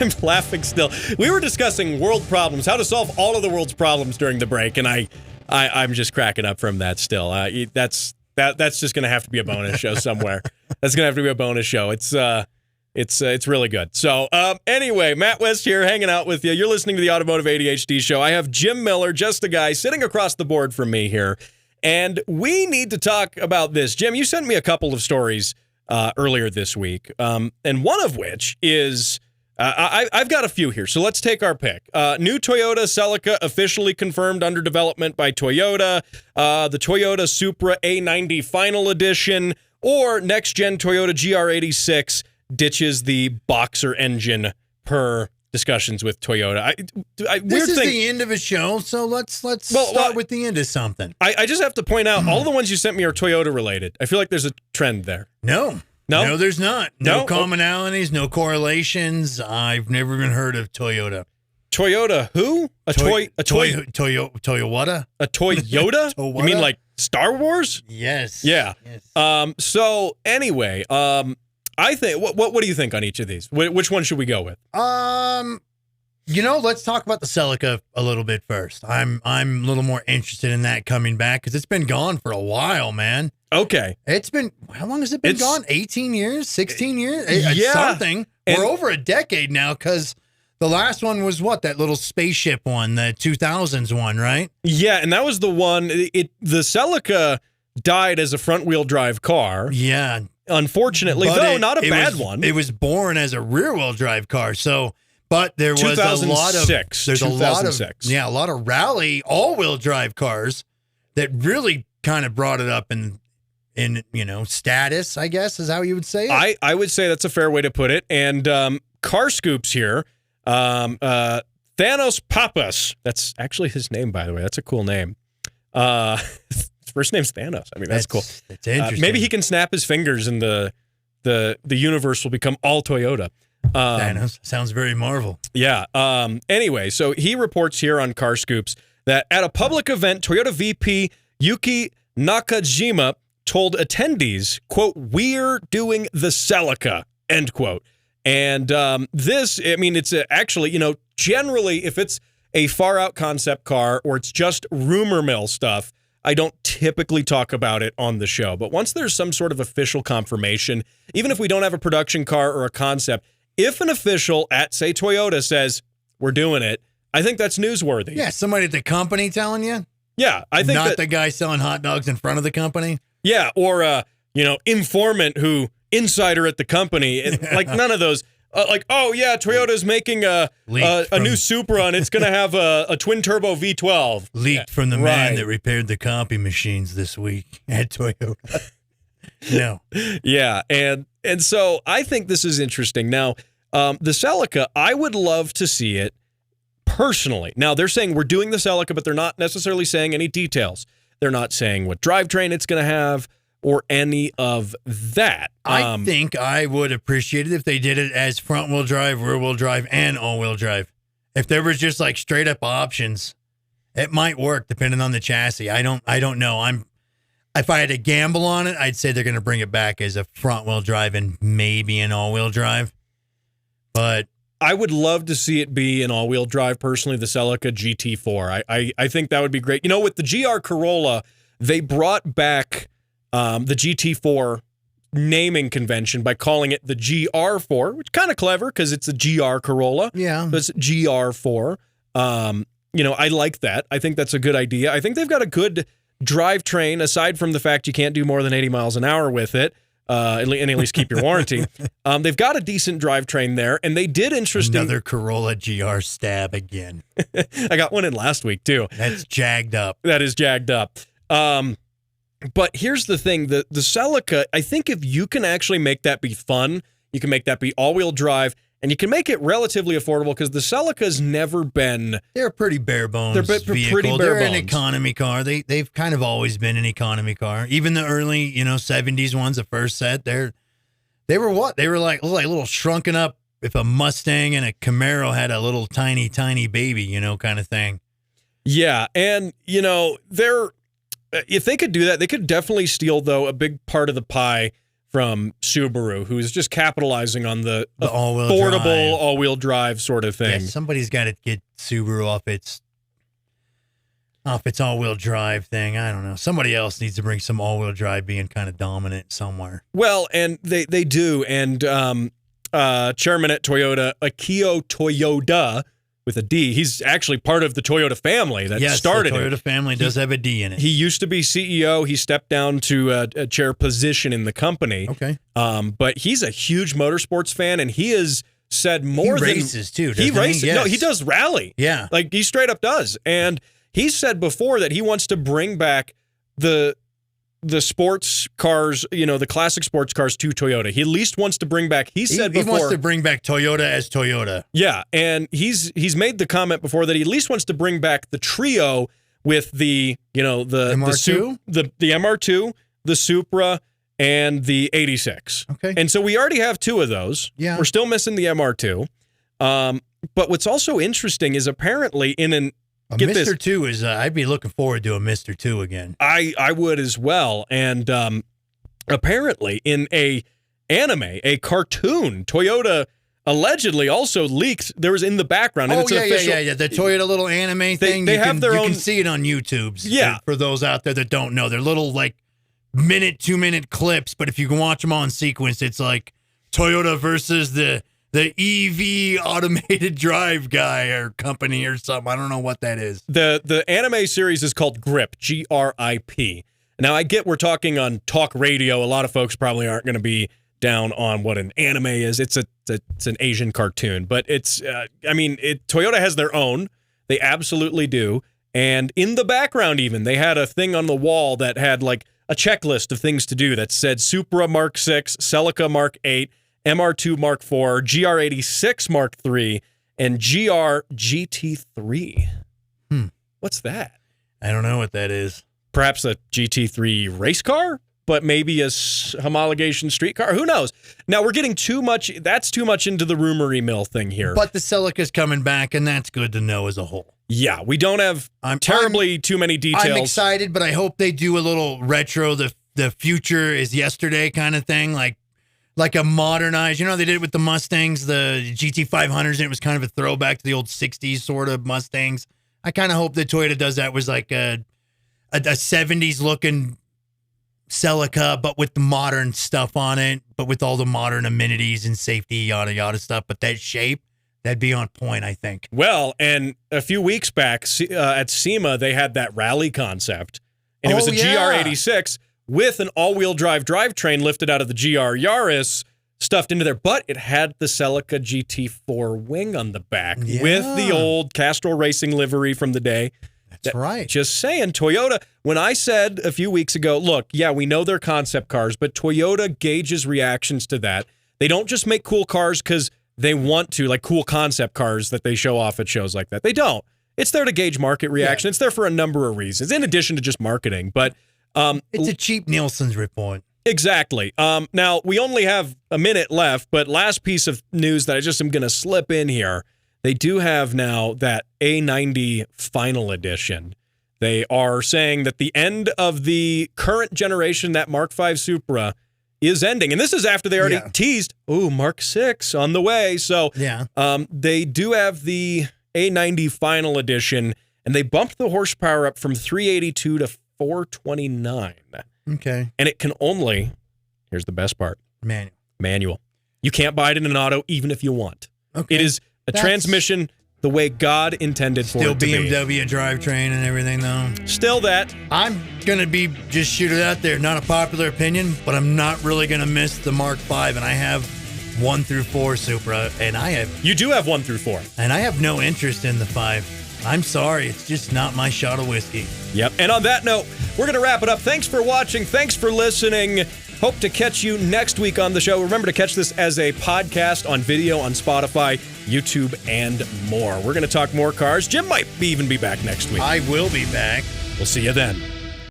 I'm laughing still. We were discussing world problems, how to solve all of the world's problems during the break, and I'm just cracking up from that still. That's just going to have to be a bonus show somewhere. That's going to have to be a bonus show. It's really good. So anyway, Matt West here hanging out with you. You're listening to the Automotive ADHD Show. I have Jim Miller, just a guy, sitting across the board from me here. And we need to talk about this. Jim, you sent me a couple of stories earlier this week, and one of which is... I've got a few here, so let's take our pick. New Toyota Celica officially confirmed under development by Toyota, the Toyota Supra A90 Final Edition, or next-gen Toyota GR86 ditches the Boxer engine per discussions with Toyota. This is the end of a show, so let's start with the end of something. I just have to point out, all the ones you sent me are Toyota-related. I feel like there's a trend there. No, there's not. No commonalities, no correlations. I've never even heard of Toyota. Toyota who? Toyota? A Toyota? You mean like Star Wars? Yes. Yeah. Yes. So anyway, I think what do you think on each of these? Which one should we go with? Let's talk about the Celica a little bit first. I'm a little more interested in that coming back because it's been gone for a while, man. Okay. How long has it been gone? 18 years? 16 years? Yeah. Something. We're over a decade now because the last one was that little spaceship one, the 2000s one, right? Yeah, and that was the one, the Celica died as a front-wheel drive car. Yeah. Unfortunately, though, not a bad one. It was born as a rear-wheel drive car, but there was a lot of... 2006. A lot of rally all-wheel drive cars that really kind of brought it up in status, I guess, is how you would say it. I would say that's a fair way to put it. And Car Scoops here, Thanos Papas, that's actually his name, by the way. That's a cool name. His first name's Thanos. I mean, that's cool. That's interesting. Maybe he can snap his fingers and the universe will become all Toyota. Thanos sounds very Marvel. Yeah. Anyway, so he reports here on Car Scoops that at a public event, Toyota VP Yuki Nakajima told attendees, quote, "We're doing the Celica," end quote. And it's actually, generally, if it's a far out concept car or it's just rumor mill stuff, I don't typically talk about it on the show. But once there's some sort of official confirmation, even if we don't have a production car or a concept, if an official at, say, Toyota says, "We're doing it," I think that's newsworthy. Yeah, somebody at the company telling you? Yeah, I think not the guy selling hot dogs in front of the company. Yeah, or informant insider at the company, like none of those. Toyota's making a new Supra and it's going to have a twin turbo V12 leaked from the man that repaired the copy machines this week at Toyota. No. Yeah, and so I think this is interesting. Now, the Celica, I would love to see it personally. Now, they're saying we're doing the Celica, but they're not necessarily saying any details. They're not saying what drivetrain it's going to have or any of that. I think I would appreciate it if they did it as front-wheel drive, rear-wheel drive, and all-wheel drive. If there was just like straight-up options, it might work depending on the chassis. I don't know. If I had to gamble on it, I'd say they're going to bring it back as a front-wheel drive and maybe an all-wheel drive. But I would love to see it be an all-wheel drive, personally, the Celica GT4. I think that would be great. With the GR Corolla, they brought back the GT4 naming convention by calling it the GR4, which is kind of clever because it's a GR Corolla. Yeah. So it's GR4. I like that. I think that's a good idea. I think they've got a good drivetrain, aside from the fact you can't do more than 80 miles an hour with it. And at least keep your warranty. They've got a decent drivetrain there, and they did interesting. Another Corolla GR stab again. I got one in last week too. That's jagged up. That is jagged up. But here's the thing: the Celica. I think if you can actually make that be fun, you can make that be all-wheel drive, and you can make it relatively affordable because the Celica's never been. They're a pretty bare bones. They're pretty bare They're bones. an economy car. They've kind of always been an economy car. Even the early 70s ones, the first set, they were what? They were like little shrunken up. If a Mustang and a Camaro had a little tiny baby, kind of thing. Yeah, and they're if they could do that, they could definitely steal though a big part of the pie from Subaru, who's just capitalizing on the all-wheel affordable drive. all-wheel drive sort of thing. Yeah, somebody's got to get Subaru off its all-wheel drive thing. I don't know. Somebody else needs to bring some all-wheel drive being kind of dominant somewhere. Well, and they do. And chairman at Toyota, Akio Toyoda, with a D, he's actually part of the Toyota family that started the Toyota it. family does have a D in it. He used to be CEO. He stepped down to a chair position in the company. Okay. But he's a huge motorsports fan, and he has said more he than... races, too, He doesn't races. Yes. No, he does rally. Yeah. Like, he straight up does. And he said before that he wants to bring back the sports cars, the classic sports cars to Toyota. He at least wants to bring back, he wants to bring back Toyota as Toyota. Yeah, and he's made the comment before that he at least wants to bring back the trio with the MR2? the MR2, the Supra, and the 86. Okay. And so we already have two of those. Yeah. We're still missing the MR2. But what's also interesting is apparently in an Get Mr. this. 2 is, I'd be looking forward to a Mr. 2 again. I would as well. And apparently in a cartoon, Toyota allegedly also leaked. There was in the background. And it's official. Yeah. The Toyota little anime thing. They have their own. You can see it on YouTube. Yeah. For those out there that don't know, they're little like 2-minute clips. But if you can watch them all in sequence, it's like Toyota versus the EV automated drive guy or company or something. I don't know what that is. The anime series is called GRIP, GRIP. Now, I get we're talking on talk radio. A lot of folks probably aren't going to be down on what an anime is. It's an Asian cartoon, but Toyota has their own. They absolutely do. And in the background even, they had a thing on the wall that had like a checklist of things to do that said Supra Mark 6, Celica Mark 8, MR2 Mark 4, GR86 Mark 3, and GR GT3. What's that? I don't know what that is. Perhaps a GT3 race car, but maybe a homologation street car. Who knows? Now, we're getting too much. That's too much into the rumory mill thing here. But the Celica's coming back, and that's good to know as a whole. Yeah, we don't have too many details. I'm excited, but I hope they do a little retro, the future is yesterday kind of thing, like a modernized, they did it with the Mustangs, the GT500s, and it was kind of a throwback to the old 60s sort of Mustangs. I kind of hope that Toyota does that, was like a 70s looking Celica, but with the modern stuff on it, but with all the modern amenities and safety, yada, yada stuff. But that shape, that'd be on point, I think. Well, and a few weeks back at SEMA, they had that rally concept, and it was a GR86 with an all-wheel drive drivetrain lifted out of the GR Yaris, stuffed into there, but it had the Celica GT4 wing on the back with the old Castrol Racing livery from the day. That's right. Just saying, Toyota, when I said a few weeks ago, look, yeah, we know they're concept cars, but Toyota gauges reactions to that. They don't just make cool cars because they want to, like cool concept cars that they show off at shows like that. They don't. It's there to gauge market reaction. It's there for a number of reasons, in addition to just marketing. But it's a cheap Nielsen's report. Exactly. Now, we only have a minute left, but last piece of news that I just am going to slip in here. They do have now that A90 Final Edition. They are saying that the end of the current generation, that Mark V Supra, is ending. And this is after they already teased, Mark 6 on the way. So they do have the A90 Final Edition, and they bumped the horsepower up from 382 to 429. Okay. And it can only, here's the best part, manual. You can't buy it in an auto even if you want. Okay. It is a transmission the way God intended for it to be. Still BMW drivetrain and everything, though. Still that. I'm going to be, just shoot it out there, not a popular opinion, but I'm not really going to miss the Mark V, and I have 1 through 4 Supra, and You do have 1 through 4. And I have no interest in the 5. I'm sorry, it's just not my shot of whiskey. Yep, and on that note, we're going to wrap it up. Thanks for watching. Thanks for listening. Hope to catch you next week on the show. Remember to catch this as a podcast on video on Spotify, YouTube, and more. We're going to talk more cars. Jim might even be back next week. I will be back. We'll see you then.